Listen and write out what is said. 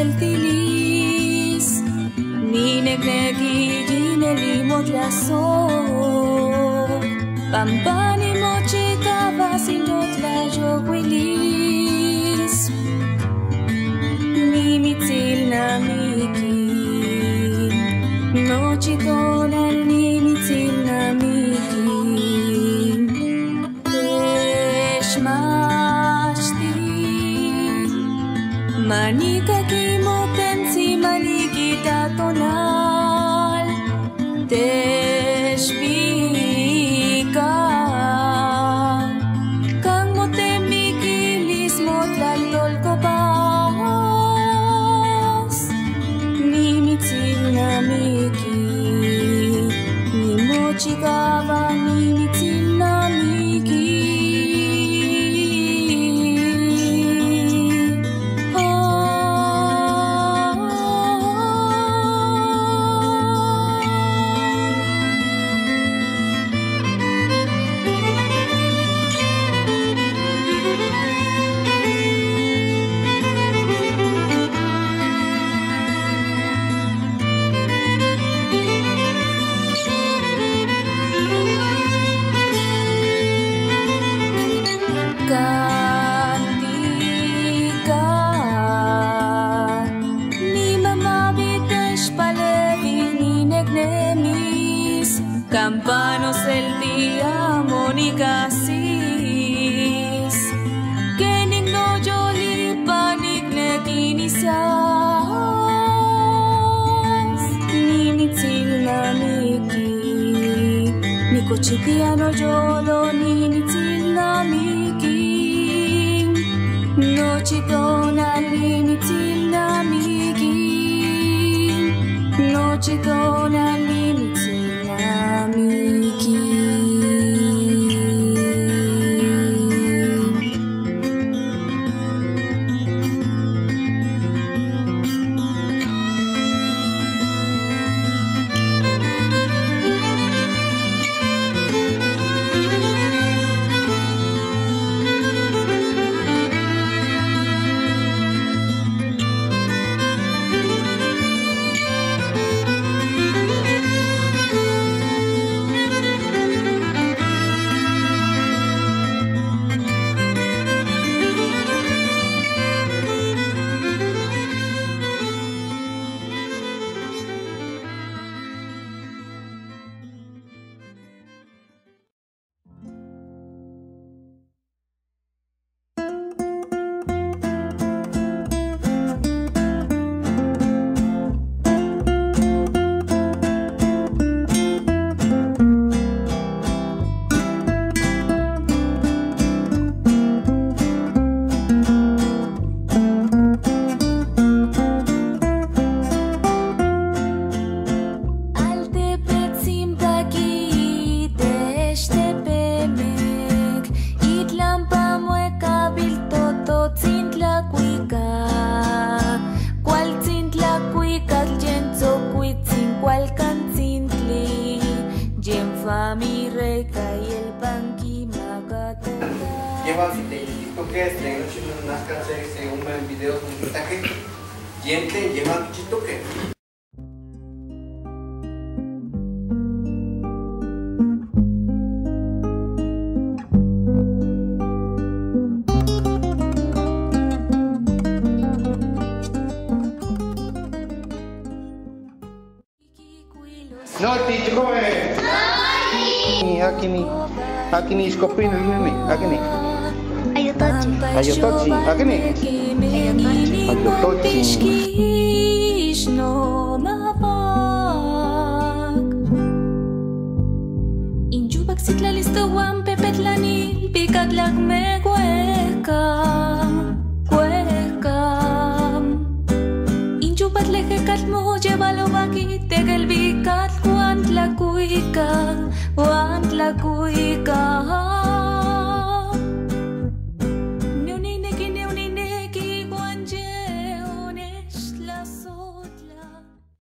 seltilis Ninegnegi ginelimo glaso Pampani mochikava sindot la joguilis Nimitil namiki Nochitonal nimitil namiki Teshmashti Manika kimotensi manikita tonal Teshbika Kang motemikilis motlaltol kopas Nimitil namiki Nimochikava nimitil namiki Campanos el día monicasis Kening no joli panik nekinisas Nimitil namiki Nikochikiano jolo nimitil namiki Nochitona nimitil namiki Nochitona nimitil namiki Lleva si te TikTokers, te nazcan series, un video con un montaje, ¿quién te lleva TikToker? No, ticho, Aquí ni skopin ini, aquí ni. Ayo tochi, aquí ni. Ayo tochi. Injubak sitla listo wan pepetlani, pikat lag me cueca. Injubat leje kalmo llevalo aquí, tegel bikat wan tla cuica.